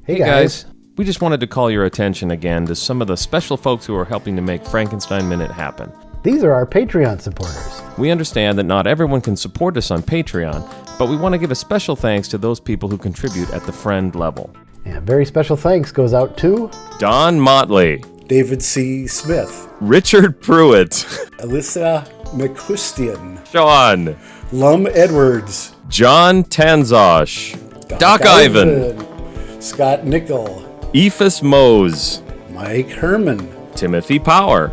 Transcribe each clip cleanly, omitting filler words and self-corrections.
Hey guys. We just wanted to call your attention again to some of the special folks who are helping to make Frankenstein Minute happen. These are our Patreon supporters. We understand that not everyone can support us on Patreon, but we want to give a special thanks to those people who contribute at the friend level. And a very special thanks goes out to Don Motley, David C. Smith, Richard Pruitt, Alyssa McChristian, Sean, Lum Edwards, John Tanzosh, Doc Ivan, Scott Nickel, Ephus Mose, Mike Herman, Timothy Power,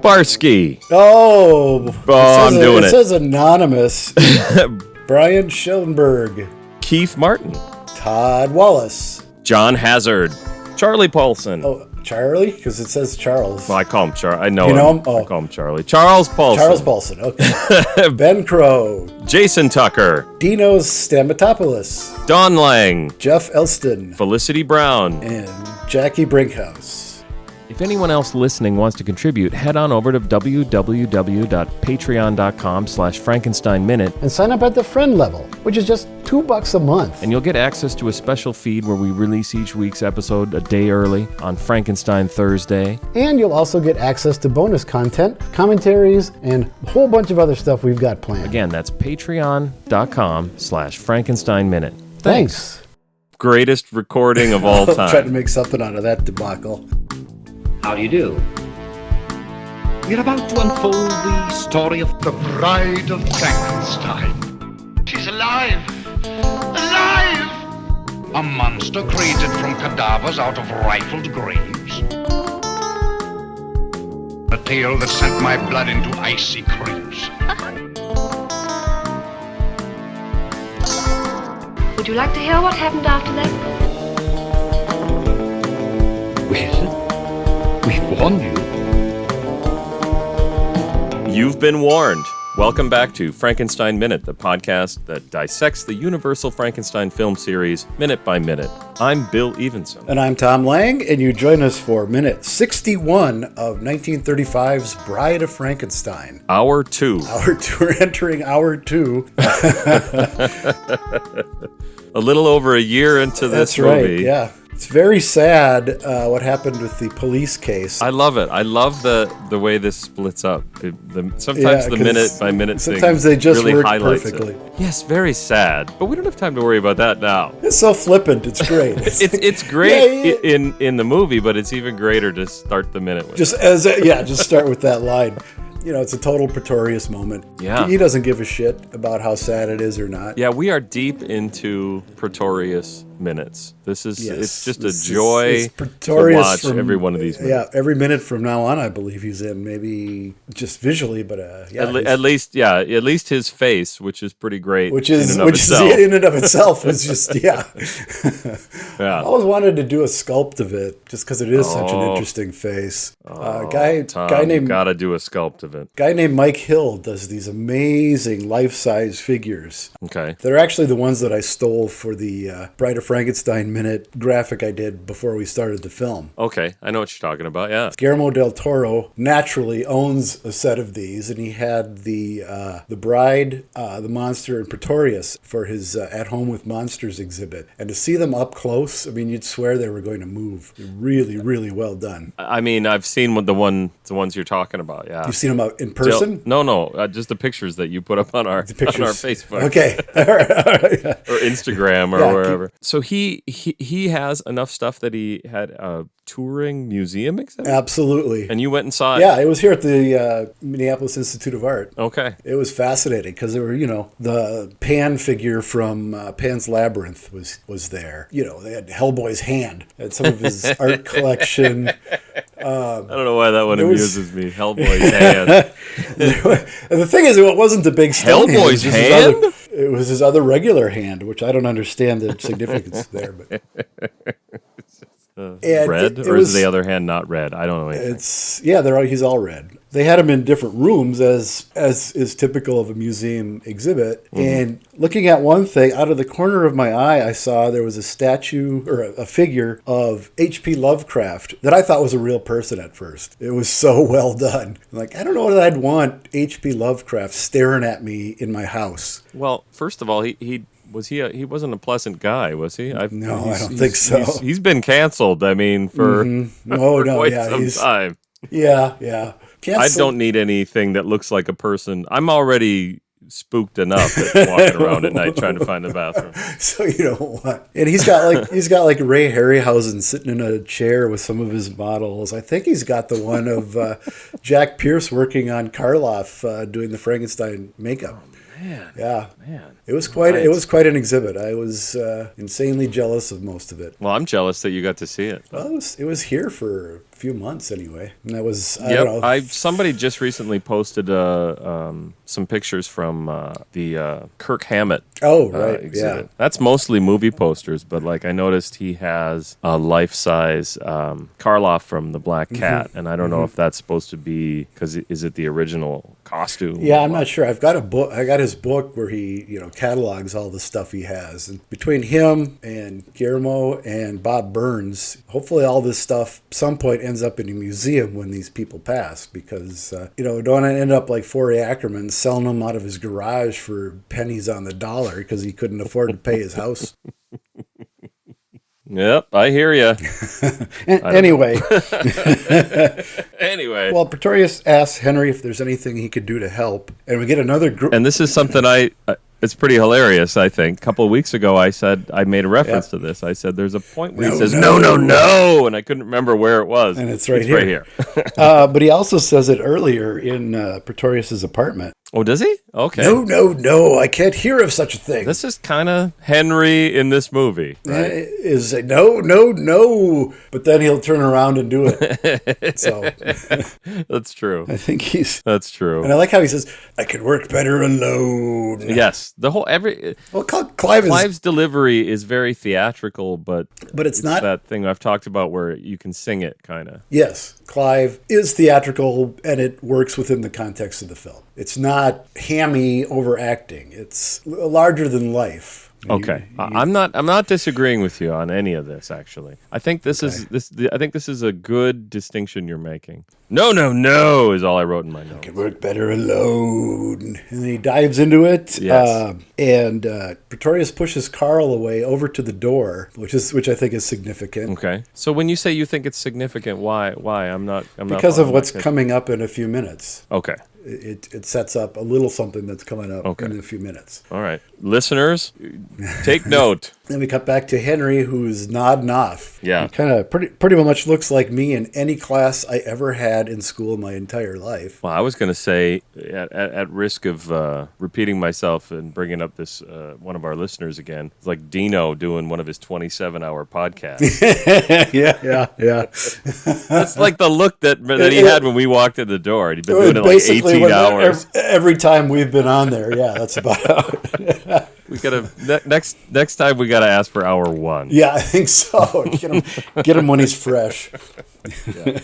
Barsky. It says anonymous. Brian Schellenberg, Keith Martin, Todd Wallace, John Hazard, Charlie Paulson. Oh, Charlie? Because it says Charles. Well, I call him Charlie. I know you know him. I call him Charlie. Charles Paulson. Charles Paulson, okay. Ben Crow, Jason Tucker, Dinos Stamatopoulos, Don Lang, Jeff Elston, Felicity Brown, and Jackie Brinkhouse. If anyone else listening wants to contribute, head on over to www.patreon.com/FrankensteinMinute and sign up at the friend level, which is just $2 a month. and you'll get access to a special feed where we release each week's episode a day early on Frankenstein Thursday. And you'll also get access to bonus content, commentaries, and a whole bunch of other stuff we've got planned. Again, that's patreon.com/FrankensteinMinute. Thanks. Greatest recording of all Trying to time. make something out of that debacle. How do you do? We're about to unfold the story of The Bride of Frankenstein. She's alive! Alive! a monster created from cadavers out of rifled graves. A tale that sent my blood into icy creeps. Would you like to hear what happened after that? Well, we've warned you. You've been warned. Welcome back to Frankenstein Minute, the podcast that dissects the Universal Frankenstein film series minute by minute. I'm Bill Evenson. And I'm Tom Lang, and you join us for minute 61 of 1935's Bride of Frankenstein. Hour 2. We're entering hour 2. A little over a year into this That's right, movie. yeah. It's very sad what happened with the police case. I love it. I love the way this splits up. Sometimes the minute by minute thing sometimes they just really work highlights perfectly. it. Yes, very sad. But we don't have time to worry about that now. It's so flippant. It's great. It's great Yeah. in the movie, but it's even greater to start the minute with. Just start with that line. You know, it's a total Pretorius moment. Yeah. He doesn't give a shit about how sad it is or not. Yeah, we are deep into Pretorius minutes. It's just a It's joy to Pretorius watch every one of these minutes. Yeah, every minute from now on, I believe he's in. Maybe just visually, but At least his face, which is pretty great. which is in and of itself. in and of itself is just Yeah. I always wanted to do a sculpt of it, just because it is such an interesting face. Tom, Guy named gotta do a sculpt of it. Guy named Mike Hill does these amazing life-size figures. Okay. They're actually the ones that I stole for the Bride of Frankenstein minute graphic I did before we started the film. Okay, I know what you're talking about. Yeah. Guillermo del Toro naturally owns a set of these, and he had the Bride, the Monster, and Pretorius for his At Home with Monsters exhibit. And to see them up close, I mean, you'd swear they were going to move. They're really, really well done. I mean, I've seen the ones you're talking about. Yeah. You've seen them out in person? No, just the pictures that you put up on our Facebook. Okay. All right. Or Instagram or wherever. So he has enough stuff that he had a touring museum exhibit? Absolutely. And you went and saw it? Yeah, it was here at the Minneapolis Institute of Art. Okay. It was fascinating because there were, the Pan figure from Pan's Labyrinth was there. They had Hellboy's hand. They had some of his art collection. I don't know why that one amuses me. Hellboy's hand. And the thing is, it wasn't a big Hellboy's hand? It was his other regular hand, which I don't understand the significance there. But red, or is the other hand not red? I don't know anything. He's all red. They had them in different rooms, as is typical of a museum exhibit. Mm-hmm. And looking at one thing, out of the corner of my eye, I saw there was a statue or a figure of H.P. Lovecraft that I thought was a real person at first. It was so well done. I don't know that I'd want H.P. Lovecraft staring at me in my house. Well, first of all, he was he? He wasn't a pleasant guy, was he? No, I don't think so. He's been canceled. I mean, for, for quite some time. Yeah. I don't need anything that looks like a person. I'm already spooked enough at walking around at night trying to find the bathroom. So you know what? And he's got like Ray Harryhausen sitting in a chair with some of his models. I think he's got the one of Jack Pierce working on Karloff doing the Frankenstein makeup. Man. Yeah. Man. It was quite an exhibit. I was insanely jealous of most of it. Well, I'm jealous that you got to see it. Well, it was here for a few months anyway. And that was, I don't know. Somebody just recently posted some pictures from the Kirk Hammett exhibit. Yeah. That's mostly movie posters, but like I noticed he has a life-size Karloff from The Black Cat, and I don't know if that's supposed to be, because is it the original costume? Yeah, I'm not sure. I've got a book. I got his book where he, catalogs all the stuff he has. And between him and Guillermo and Bob Burns, hopefully all this stuff at some point ends up in a museum when these people pass, because don't end up like Forey Ackerman selling them out of his garage for pennies on the dollar because he couldn't afford to pay his house. Yep, I hear you. Anyway. Anyway. Well, Pretorius asks Henry if there's anything he could do to help, and we get another group. And this is something it's pretty hilarious, I think. A couple of weeks ago, I made a reference to this. I said, there's a point where he says, no, and I couldn't remember where it was. And it's right here. But he also says it earlier in Pretorius's apartment. Oh, does he? Okay. No, I can't hear of such a thing. This is kind of Henry in this movie, right? Is no. But then he'll turn around and do it. So that's true. I think that's true. And I like how he says, I could work better alone. Yes. Clive's delivery is very theatrical, but it's not that thing I've talked about where you can sing it, kind of. Yes. Clive is theatrical, and it works within the context of the film. It's not hammy overacting. It's larger than life. Okay, I'm not disagreeing with you on any of this. Actually, I think this is a good distinction you're making. No is all I wrote in my notes. I could work better alone, and then he dives into it. Yes. And Pretorius pushes Carl away over to the door, which I think is significant. Okay, so when you say you think it's significant, why? I'm not because of what's coming up in a few minutes. Okay. It sets up a little something that's coming up in a few minutes. All right. Listeners, take note. Then we cut back to Henry, who's nodding off. Yeah. He kind of pretty much looks like me in any class I ever had in school my entire life. Well, I was going to say, at risk of repeating myself and bringing up this one of our listeners again, it's like Dino doing one of his 27-hour podcasts. Yeah. That's like the look that he had when we walked in the door. He'd been doing it like 18 hours. Every time we've been on there, yeah, that's about how. We gotta next time we gotta ask for hour 1. Yeah, I think so. Get him when he's fresh. Yeah.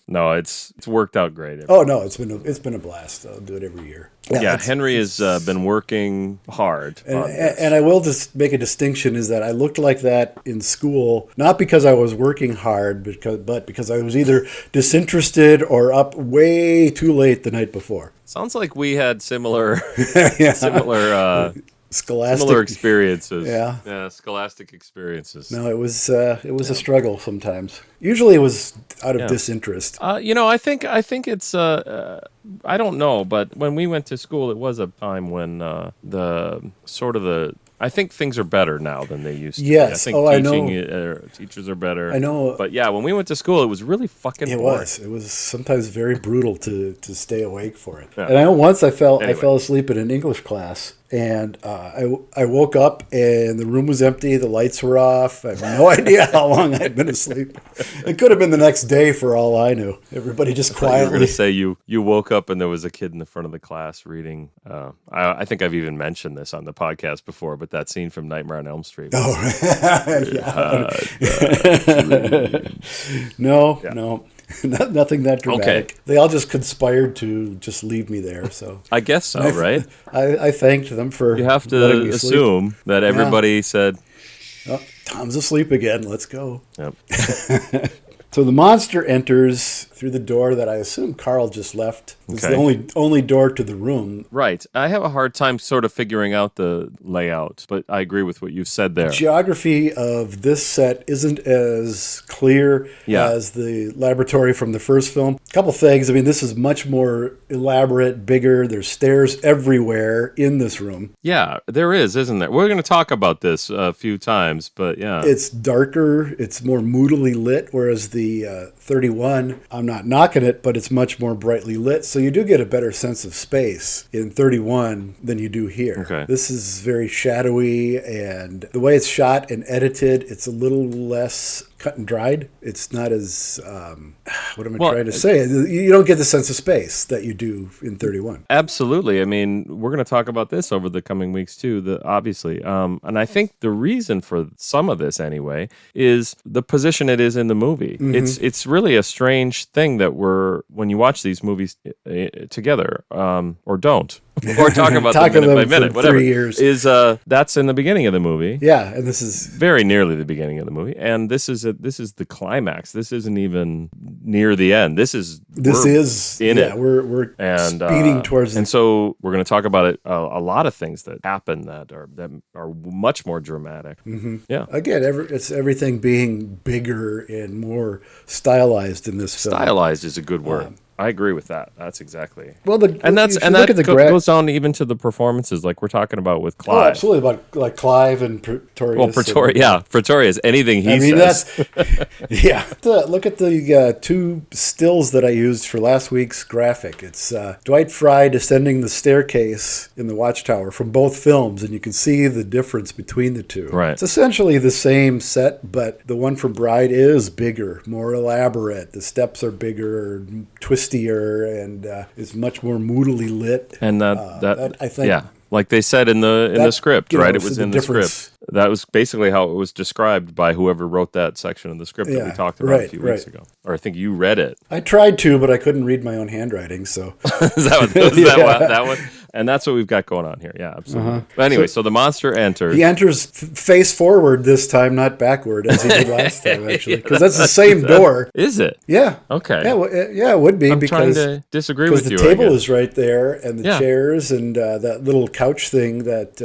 No, it's worked out great. Oh no, it's been a blast. I'll do it every year. Yeah, Henry has been working hard. And I will just make a distinction: is that I looked like that in school, not because I was working hard, but because I was either disinterested or up way too late the night before. Sounds like we had similar Scholastic. Similar experiences. Yeah, scholastic experiences. No, it was a struggle sometimes. Usually it was out of disinterest. I think it's I don't know, but when we went to school, it was a time when I think things are better now than they used to be. I think I know. Teachers are better. I know. But yeah, when we went to school, it was really fucking boring. It was sometimes very brutal to stay awake for it. Yeah. And I know once I fell asleep in an English class, and I woke up and the room was empty, the lights were off. I have no idea how long I'd been asleep. It could have been the next day for all I knew. Everybody just quietly. You were going to say you woke up and there was a kid in the front of the class reading. I think I've even mentioned this on the podcast before, but that scene from Nightmare on Elm Street. No. Nothing that dramatic. Okay. They all just conspired to just leave me there. So I guess so, right? I thanked them for. You have to assume that everybody said, "Tom's asleep again. Let's go." Yep. So the monster enters through through the door that I assume Carl just left. It's the only door to the room. Right. I have a hard time sort of figuring out the layout, but I agree with what you said there. The geography of this set isn't as clear as the laboratory from the first film. A couple things. I mean, this is much more elaborate, bigger. There's stairs everywhere in this room. Yeah, there is, isn't there? We're going to talk about this a few times, but yeah. It's darker. It's more moodily lit, whereas the 31, I'm not knocking it, but it's much more brightly lit. So you do get a better sense of space in 31 than you do here. Okay. This is very shadowy, and the way it's shot and edited, it's a little less cut and dried. It's not as, what am I trying to say? You don't get the sense of space that you do in 31. Absolutely. I mean, we're going to talk about this over the coming weeks too, obviously. And I think the reason for some of this anyway is the position it is in the movie. Mm-hmm. It's really a strange thing that when you watch these movies together, or don't, or talk about them minute by minute, whatever, 3 years. That's in the beginning of the movie. Yeah, and this is very nearly the beginning of the movie, and this is the climax. This isn't even near the end. We're in it. We're speeding towards it. And so we're going to talk about it. A lot of things that happen that are much more dramatic. Mm-hmm. Yeah. Again, it's everything being bigger and more stylized in this film. Stylized is a good word. I agree with that. That's exactly. Well, that goes down even to the performances, like we're talking about with Clive. Oh, absolutely, about like Clive and Pretorius. Well, Pretorius. Anything he says. Look at the two stills that I used for last week's graphic. It's Dwight Fry descending the staircase in the Watchtower from both films, and you can see the difference between the two. Right. It's essentially the same set, but the one for Bride is bigger, more elaborate. The steps are bigger, twistier, and is much more moodily lit. And that I think, like they said in the script, right? It was in the script. That was basically how it was described by whoever wrote that section of the script that we talked about a few weeks ago. Or I think you read it. I tried to, but I couldn't read my own handwriting. So is that one? And that's what we've got going on here. Yeah, absolutely. Uh-huh. But anyway, so the monster enters. He enters face forward this time, not backward, as he did last time, actually. Because that's the same door. Is it? Yeah. Okay. Yeah, it would be. I'm trying to disagree with you. Because the table is right there, and the chairs, and that little couch thing that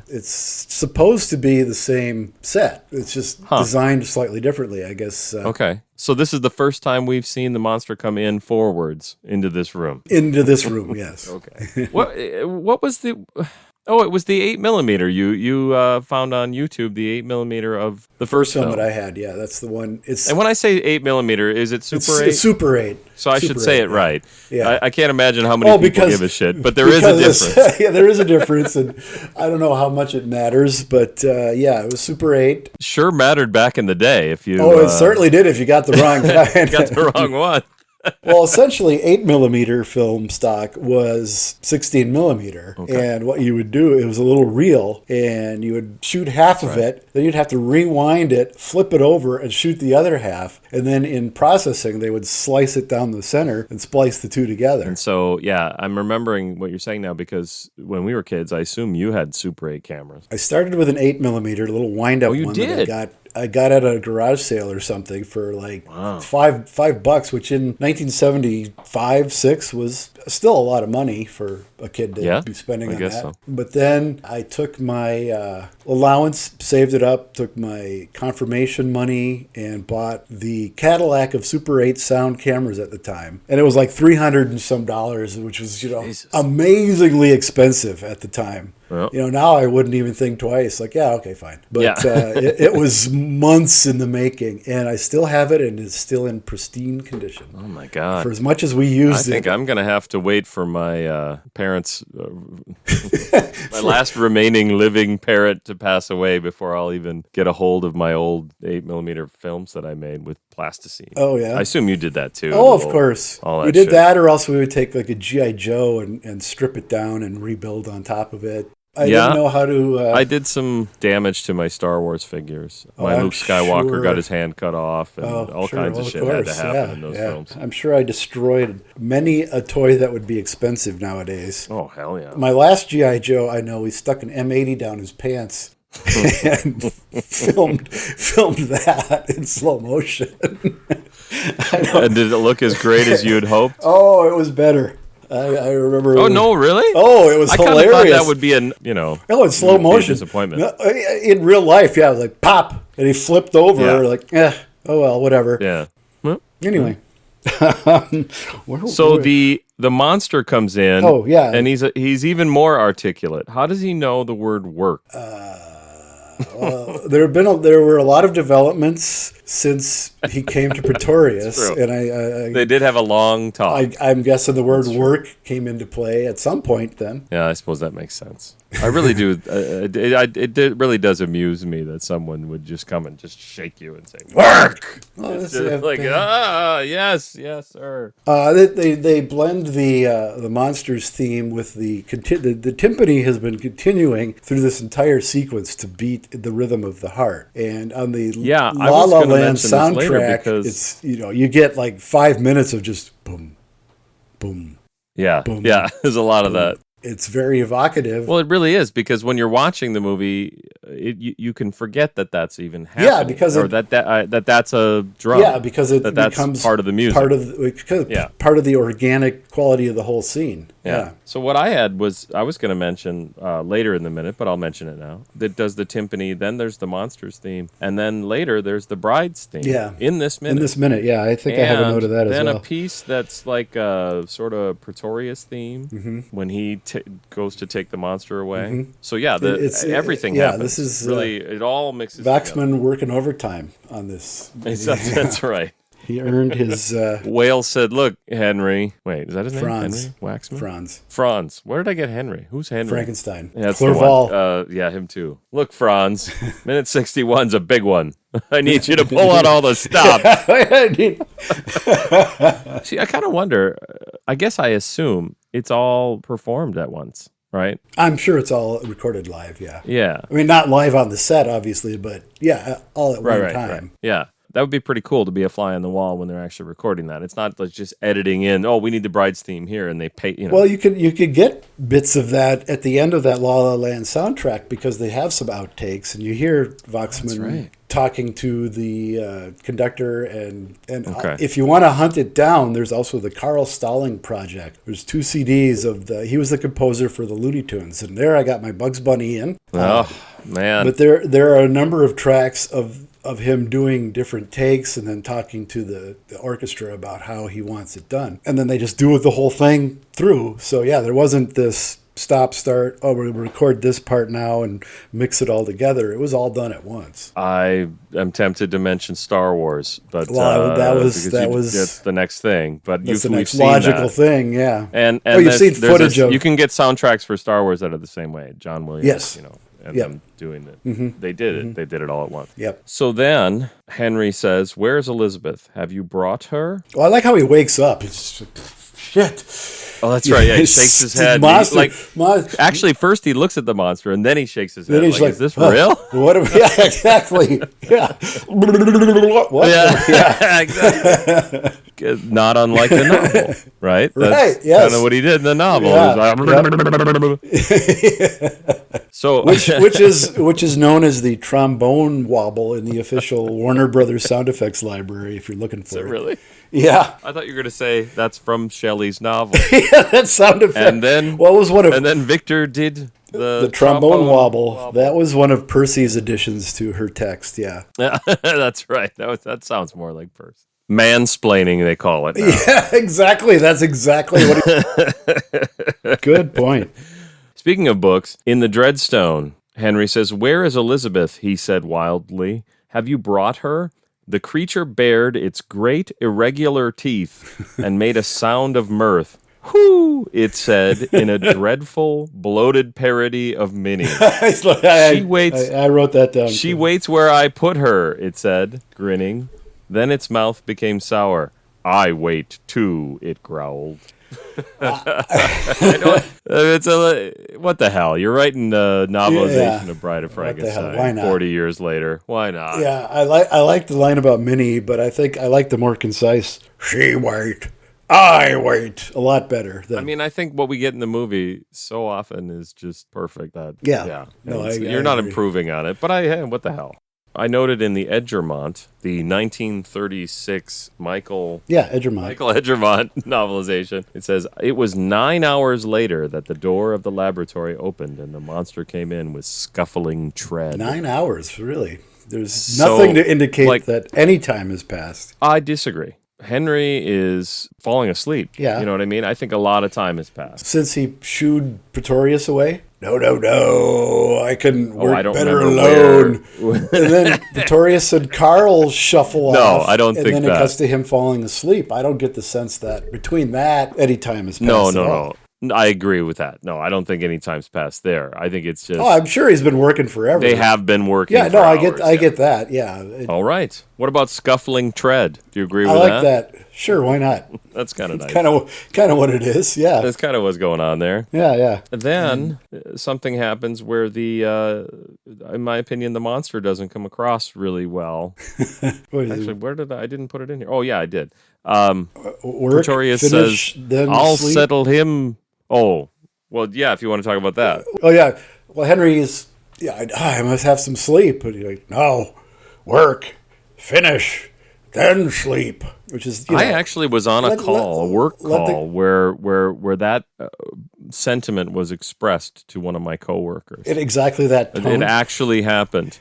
it's supposed to be the same set. It's just designed slightly differently, I guess. Okay. So this is the first time we've seen the monster come in forwards into this room. Into this room, yes. Okay. What was the? Oh, it was the 8mm. You found on YouTube the 8mm of the first film that I had. Yeah, that's the one. And when I say 8mm, is it Super 8? It's Super 8. So I should say it right. Yeah. I can't imagine how many people give a shit, but there is a difference. Yeah, there is a difference, and I don't know how much it matters, but it was Super 8. Sure mattered back in the day if you. Oh, it certainly did if you got the wrong kind. Got the wrong one. Well, essentially, 8mm film stock was 16mm. Okay. And what you would do, it was a little reel, and you would shoot half of it, then you'd have to rewind it, flip it over, and shoot the other half. And then in processing, they would slice it down the center and splice the two together. And so, I'm remembering what you're saying now, because when we were kids, I assume you had Super 8 cameras. I started with an 8mm, a little wind-up one that I got at a garage sale or something for like $5, which in 1975, 6 was still a lot of money for a kid to be spending on that. So. But then I took my allowance, saved it up, took my confirmation money, and bought the Cadillac of Super 8 sound cameras at the time. And it was like $300 and some, which was, amazingly expensive at the time. Well, now I wouldn't even think twice. Like, okay, fine. But it was months in the making, and I still have it, and it's still in pristine condition. Oh my God! For as much as we used it, I think I'm going to have to wait for my parents, my last remaining living parent, to pass away before I'll even get a hold of my old 8mm films that I made with plasticine. Oh yeah, I assume you did that too. Oh, of course. We did that, or else we would take like a G.I. Joe and strip it down and rebuild on top of it. I didn't know how to... I did some damage to my Star Wars figures. My Luke Skywalker got his hand cut off, and all kinds of shit had to happen in those films. I'm sure I destroyed many a toy that would be expensive nowadays. Oh, hell yeah. My last G.I. Joe, I know, we stuck an M80 down his pants and filmed that in slow motion. And did it look as great as you had hoped? Oh, it was better. I remember. Oh no, really? Oh, it was hilarious. I thought that would be in slow motion disappointment. No, in real life, yeah, it was like pop, and he flipped over, like, oh well, whatever. Yeah. Well, anyway, so the monster comes in. Oh yeah, and he's even more articulate. How does he know the word work? There were a lot of developments since he came to Pretorius, and they did have a long talk. I'm guessing the word "work" came into play at some point. Then, yeah, I suppose that makes sense. I really do. It really does amuse me that someone would just come and just shake you and say "work." It's just like yes, sir. They blend the monsters theme with the timpani has been continuing through this entire sequence to beat the rhythm of the heart, and on the La La Land soundtrack, it's you get like 5 minutes of just boom, boom. Yeah, boom, yeah. There's a lot of that. It's very evocative. Well, it really is, because when you're watching the movie, you can forget that that's even happening. Yeah, because that's a drum. Yeah, because it becomes part of the music. Part of the organic quality of the whole scene. Yeah. So what I had was, I was going to mention later in the minute, but I'll mention it now. That does the timpani, then there's the monsters theme, and then later there's the bride's theme. Yeah. In this minute. Yeah. I think I have a note of that as well. Then a piece that's like a sort of Pretorius theme when he goes to take the monster away. Mm-hmm. So yeah, everything happens. This is really it all mixes. Waxman working overtime on this. That's right. He earned his. Whale said, "Look, Henry. Wait, is that his name? Franz. Henry Waxman? Franz. Where did I get Henry? Who's Henry? Frankenstein. Yeah, that's Clerval. Yeah, him too. Look, Franz. Minute 61's a big one. I need you to pull out all the stops." See, I kind of wonder. I guess I assume it's all performed at once, right? I'm sure it's all recorded live. Yeah. Yeah. I mean, not live on the set, obviously, but yeah, all at one time. Right. Yeah. That would be pretty cool to be a fly on the wall when they're actually recording that. It's not like just editing in, oh, we need the bride's theme here, and they pay, Well, you could get bits of that at the end of that La La Land soundtrack, because they have some outtakes, and you hear Waxman talking to the conductor, and if you want to hunt it down, there's also the Carl Stalling Project. There's 2 CDs of he was the composer for the Looney Tunes, and there I got my Bugs Bunny in. Oh, man. But there are a number of tracks of him doing different takes and then talking to the orchestra about how he wants it done. And then they just do the whole thing through. So yeah, there wasn't this stop, start, we'll record this part now and mix it all together. It was all done at once. I am tempted to mention Star Wars, but that's the next thing. But that's the next logical thing, yeah. And you've seen footage of... You can get soundtracks for Star Wars that are the same way. John Williams, yes. And them doing it. Mm-hmm. They did it. They did it all at once. Yep. So then Henry says, "Where's Elizabeth? Have you brought her?" Well, I like how he wakes up. It's shit. Oh, that's right. Yeah, he shakes his head. Actually, first he looks at the monster, and then he shakes his head. Like, is this real? What? Yeah, exactly. Yeah. What? Yeah, exactly. Not unlike the novel, right? That's yes. kind of what he did in the novel. Yeah. So, which is known as the trombone wobble in the official Warner Brothers sound effects library. If you're looking for it, really. Yeah, I thought you were going to say that's from Shelley's novel. Yeah, that sound effect. And then and then Victor did the trombone wobble. That was one of Percy's additions to her text. Yeah, that's right. That sounds more like Percy. Mansplaining, they call it now. Yeah, exactly. That's exactly what. Good point. Speaking of books, in the Dreadstone, Henry says, "Where is Elizabeth?" he said wildly. "Have you brought her?" The creature bared its great irregular teeth and made a sound of mirth. "Whoo!" it said in a dreadful, bloated parody of Minnie. She waits. I wrote that down. She waits where I put her, it said, grinning. Then its mouth became sour. "I wait too," it growled. What the hell? You're writing a novelization of Bride of Frankenstein. Why not? 40 years later. Why not? Yeah, I like the line about Minnie, but I think I like the more concise, "She wait, I wait," a lot better. I think what we get in the movie so often is just perfect. No, you're not improving on it, but what the hell? I noted in the Edgermont, the 1936 Michael Edgermont novelization, it says, it was 9 hours later that the door of the laboratory opened and the monster came in with scuffling tread. 9 hours, really? There's nothing to indicate that any time has passed. I disagree. Henry is falling asleep. Yeah. You know what I mean? I think a lot of time has passed. Since he shooed Pretorius away? No, I can work better alone. And then Pretorius and Carl shuffle off. No, I don't think that. And then it cuts to him falling asleep. I don't get the sense that between that, any time has passed. No. I agree with that. No, I don't think any time's passed there. I think it's just... Oh, I'm sure he's been working forever. They have been working for hours. I get that, yeah. All right. What about scuffling tread? Do you agree with that? I like that. Sure, why not? That's kind of nice. Kind of what it is, yeah. That's kind of what's going on there. Yeah. And then something happens where in my opinion, the monster doesn't come across really well. Actually, I didn't put it in here. Oh, yeah, I did. Pretorius says, I'll settle him. Oh, well, yeah, if you want to talk about that. Oh, yeah. Well, Henry is, I must have some sleep. But he's like, no, work, finish, then sleep. Which is, I actually was on a work call, where that sentiment was expressed to one of my coworkers. In exactly that tone? It actually happened.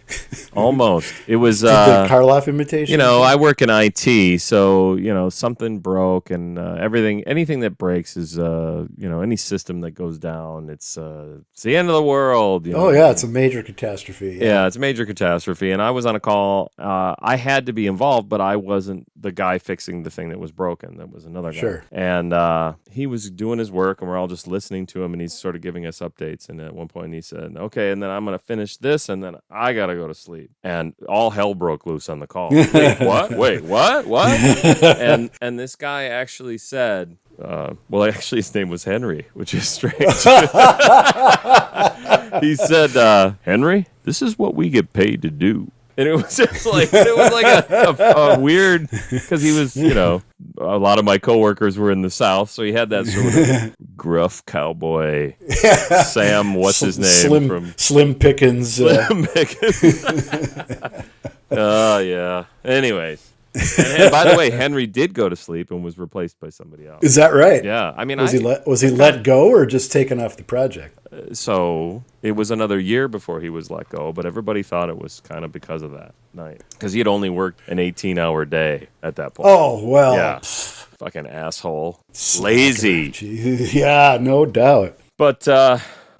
Almost. It was the Karloff imitation. I work in IT, so something broke, and anything that breaks is any system that goes down. It's the end of the world. It's a major catastrophe. Yeah, it's a major catastrophe, and I was on a call. I had to be involved, but I wasn't the guy fixing the thing that was broken. That was another guy. Sure. And he was doing his work, and we're all just listening to him, and he's sort of giving us updates. And at one point he said, okay, and then I'm going to finish this, and then I got to go to sleep. And all hell broke loose on the call. Wait, what? And this guy actually said, actually his name was Henry, which is strange. He said, Henry, this is what we get paid to do. And it was just like, a weird, because he was, a lot of my coworkers were in the South, so he had that sort of gruff cowboy, Sam, what's his name? Slim Pickens. Slim Pickens. Oh, yeah. Anyways. And by the way, Henry did go to sleep and was replaced by somebody else. Is that right? Yeah. I mean, was he let go or just taken off the project? So it was another year before he was let go, but everybody thought it was kind of because of that night. Because he had only worked an 18-hour day at that point. Oh, well. Yeah. Fucking asshole. Lazy. Yeah, no doubt. But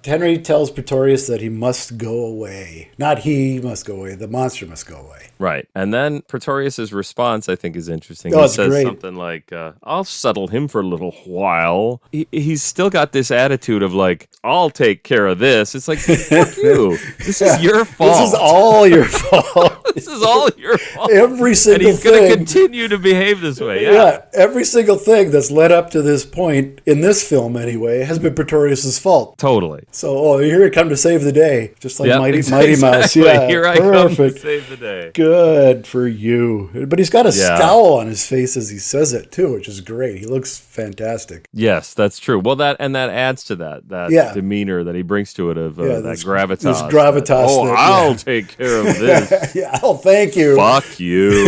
Henry tells Pretorius that he must go away. Not he must go away. The monster must go away. Right. And then Pretorius's response, I think, is interesting. Oh, he it's says great. Something like, I'll settle him for a little while. He's still got this attitude of like, I'll take care of this. It's like, fuck you. This is your fault. This is all your fault. This is all your fault. Every single thing. And he's going to continue to behave this way. Yeah. Every single thing that's led up to this point, in this film anyway, has been Pretorius's fault. Totally. So, here I come to save the day. Just like Mighty Mouse. Yeah, here I come to save the day. Good for you. But he's got a scowl on his face as he says it, too, which is great. He looks fantastic. Yes, that's true. Well, that adds to that demeanor that he brings to it of that gravitas. This gravitas. I'll take care of this. Thank you. Fuck you.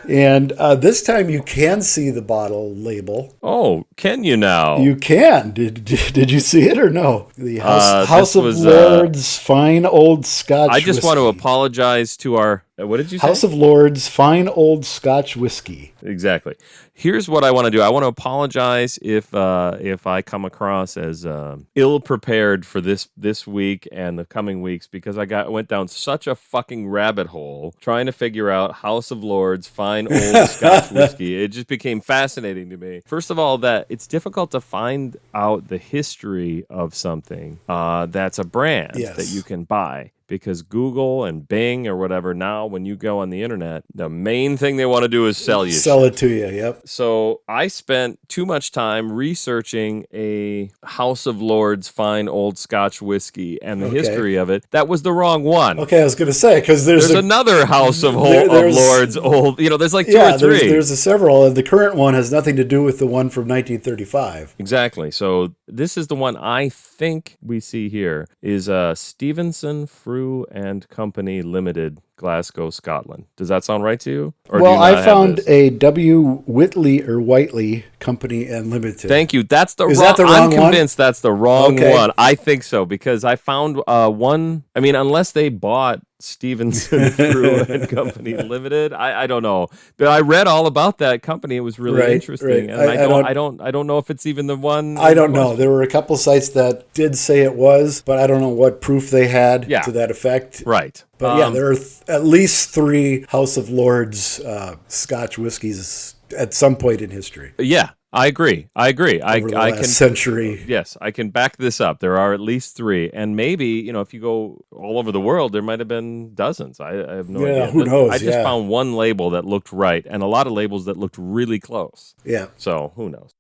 And this time you can see the bottle label. Oh, can you now? You can. Did you see it or no? The House of was, Lords Fine Old Scotch I just whiskey. want to apologize to our... What did you say? House of Lords Fine Old Scotch Whiskey. Exactly. Here's what I want to do. I want to apologize if I come across as ill prepared for this week and the coming weeks, because I went down such a fucking rabbit hole trying to figure out House of Lords Fine Old Scotch Whiskey. It just became fascinating to me. First of all, that it's difficult to find out the history of something that's a brand that you can buy. Because Google and Bing or whatever, now when you go on the internet, the main thing they want to do is sell you. Sell it to you, yep. So I spent too much time researching a House of Lords Fine Old Scotch Whiskey and the history of it. That was the wrong one. Okay, I was going to say, because there's another House of Lords old, there's like two or three. There's several, and the current one has nothing to do with the one from 1935. Exactly. So this is the one I think we see here is Stevenson Fruit Frew and Company Limited, Glasgow, Scotland. Does that sound right to you? Or well, I found a W. Whiteley Company and Limited. Thank you. That's the Is wrong. that the wrong I'm convinced that's the wrong one. I think so because I found one. I mean, unless they bought Stevenson Frew and Company Limited, I don't know. But I read all about that company. It was really interesting, and I don't know if it's even the one. I don't know. There were a couple sites that did say it was, but I don't know what proof they had to that effect. Right. But yeah, there are at least 3 House of Lords Scotch whiskeys at some point in history. Yeah, I agree. Over the last century. Yes, I can back this up. There are at least 3, and maybe if you go all over the world, there might have been dozens. I have no idea. Who knows? I just found one label that looked right, and a lot of labels that looked really close. Yeah. So who knows?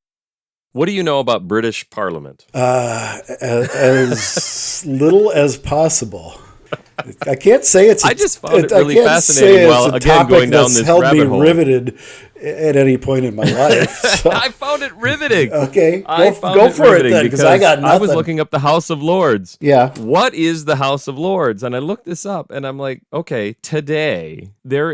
What do you know about British Parliament? As little as possible. I can't say it's. I just found it really fascinating. Well, again, going down this held rabbit me hole. Riveted at any point in my life. So. I found it riveting. Okay, go for it then, because I got nothing. I was looking up the House of Lords. Yeah. What is the House of Lords? And I looked this up, and I'm like, okay, today there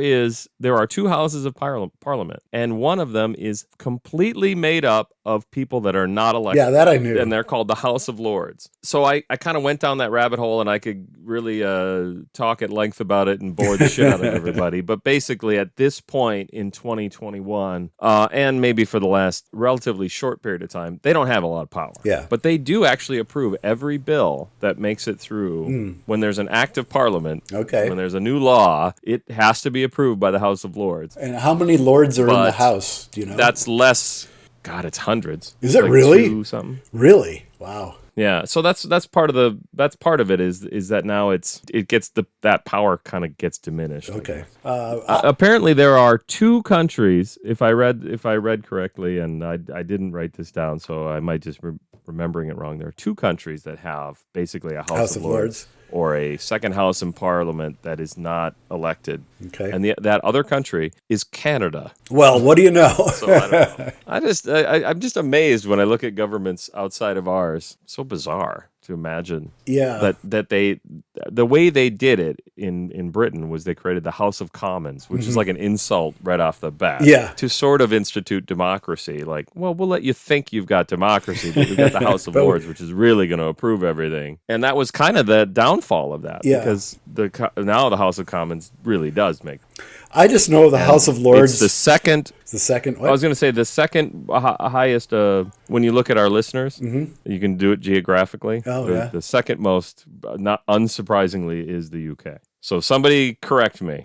are 2 houses of Parliament, and one of them is completely made up of people that are not elected. Yeah, that I knew. And they're called the House of Lords. So I kind of went down that rabbit hole, and I could really talk at length about it and bore the shit out of everybody. But basically, at this point in 2021, and maybe for the last relatively short period of time, they don't have a lot of power. Yeah. But they do actually approve every bill that makes it through when there's an act of Parliament. Okay. When there's a new law, it has to be approved by the House of Lords. And how many lords are in the House? Do you know? That's less. God, it's hundreds. Is it really? 2 something. Really? Wow. Yeah, so that's part of it is that now it gets that power kind of gets diminished. Okay. Apparently, there are 2 countries. If I read correctly, and I didn't write this down, so I might just remembering it wrong. There are 2 countries that have basically a House of Lords or a second house in Parliament that is not elected. Okay. And that other country is Canada. Well, what do you know? So I don't know. I'm just amazed when I look at governments outside of ours. So bizarre to imagine. Yeah. That the way they did it in Britain was they created the House of Commons, which is like an insult right off the bat. Yeah. To sort of institute democracy. Like, well, we'll let you think you've got democracy, but we've got the House of Lords, which is really going to approve everything. And that was kind of the downfall of that. Yeah. Because now the House of Commons really does make. I just know the House of Lords. It's the second. The second. What? I was going to say the second highest. When you look at our listeners, you can do it geographically. Oh, the, yeah. The second most, not unsurprisingly, is the UK. So somebody correct me.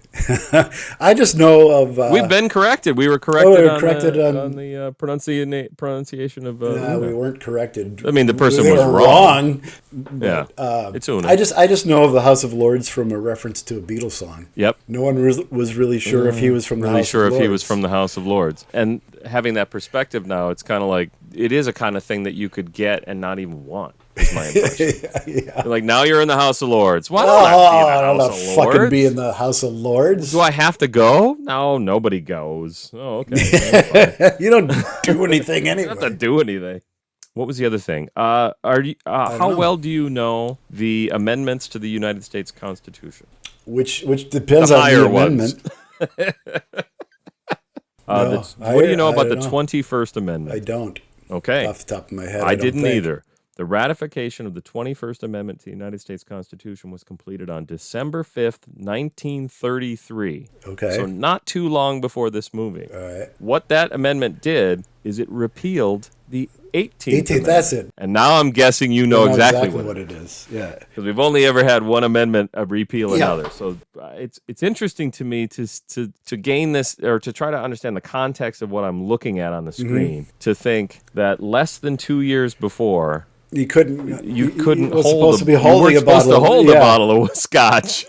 I just know of. We've been corrected. We were corrected, on the pronunciation of. No, we weren't corrected. I mean, the person we was were wrong. But, yeah, it's Una. I just know of the House of Lords from a reference to a Beatles song. Yep. No one was really sure if he was from the House of Lords. If he was from the House of Lords. And having that perspective now, it's kind of like it is a kind of thing that you could get and not even want. Is my impression. Yeah. Like, now you're in the House of Lords. Why don't I don't know fucking be in the House of Lords? Do I have to go? No, nobody goes. Oh, okay. You don't do anything anyway. You don't have to do anything. What was the other thing? How well do you know the amendments to the United States Constitution? Which depends on the amendment. What do you know about the 21st Amendment? I don't. Okay. Off the top of my head, I didn't either. The ratification of the 21st Amendment to the United States Constitution was completed on December 5th, 1933. Okay. So not too long before this movie. All right. What that amendment did is it repealed the 18th Amendment. That's it. And now I'm guessing you know exactly what it is. Yeah. Because we've only ever had one amendment of repeal another. So it's interesting to me to gain this, or to try to understand the context of what I'm looking at on the screen, to think that less than 2 years before, you couldn't hold a bottle of scotch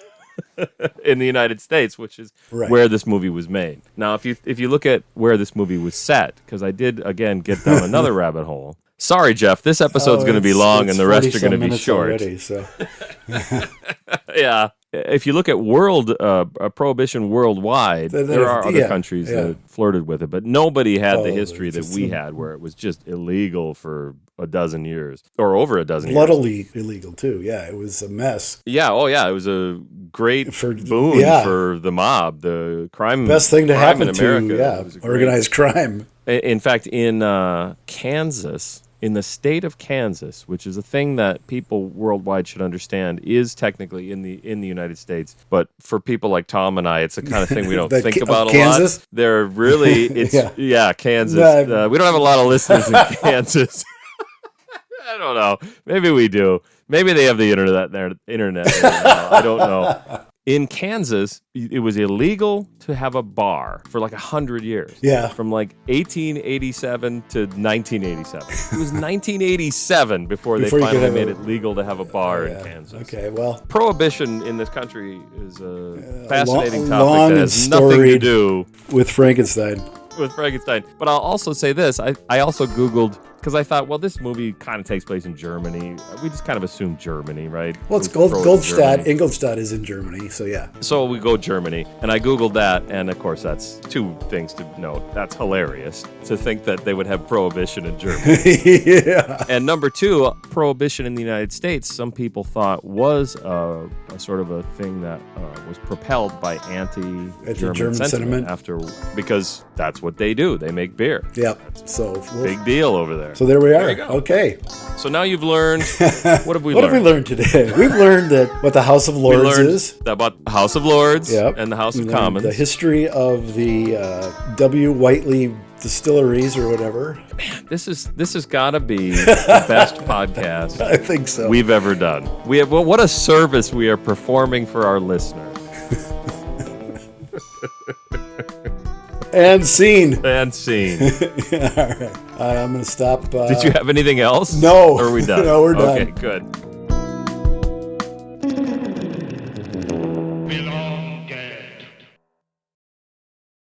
in the United States, which is where this movie was made. Now, if you look at where this movie was set, because I did again get down another rabbit hole. Sorry, Jeff. This episode's going to be long, and the rest are going to be short. Already, so. Yeah, if you look at prohibition worldwide, there are other countries that flirted with it, but nobody had the history that we had, where it was just illegal for a dozen years or over a dozen years. Bloodily illegal too. Yeah, it was a mess. Yeah. Oh, yeah. It was a great boon for the mob, the crime. Best thing to happen in America. to organized crime. In fact, in Kansas. In the state of Kansas, which is a thing that people worldwide should understand, is technically in the United States. But for people like Tom and I, it's the kind of thing we don't think about a lot. They're really, Kansas. We don't have a lot of listeners in Kansas. I don't know. Maybe we do. Maybe they have the internet there. I don't know. In Kansas, it was illegal to have a bar for like 100 years. Yeah. From like 1887 to 1987. It was 1987 before they finally made it legal to have a bar in Kansas. Okay, well. Prohibition in this country is a fascinating topic that has nothing to do with Frankenstein. But I'll also say this. I also Googled, because I thought, well, this movie kind of takes place in Germany. We just kind of assume Germany, right? Well, it's Goldstadt. Ingolstadt is in Germany, so yeah. So we go Germany, and I Googled that, and of course, that's two things to note. That's hilarious, to think that they would have prohibition in Germany. Yeah. And number two, prohibition in the United States, some people thought was a sort of a thing that was propelled by anti-German sentiment because that's what they do. They make beer. Yep. So big deal over there. So there we are. Okay. So now you've learned. What have we learned? What have we learned today? We've learned what the House of Lords is. About the House of Lords and the House of Commons. The history of the W. Whiteley distilleries or whatever. Man, this has got to be the best podcast I think so. we've ever done. What a service we are performing for our listeners. And scene. All right. I'm going to stop. Did you have anything else? No. Or are we done? No, we're done. Okay, good.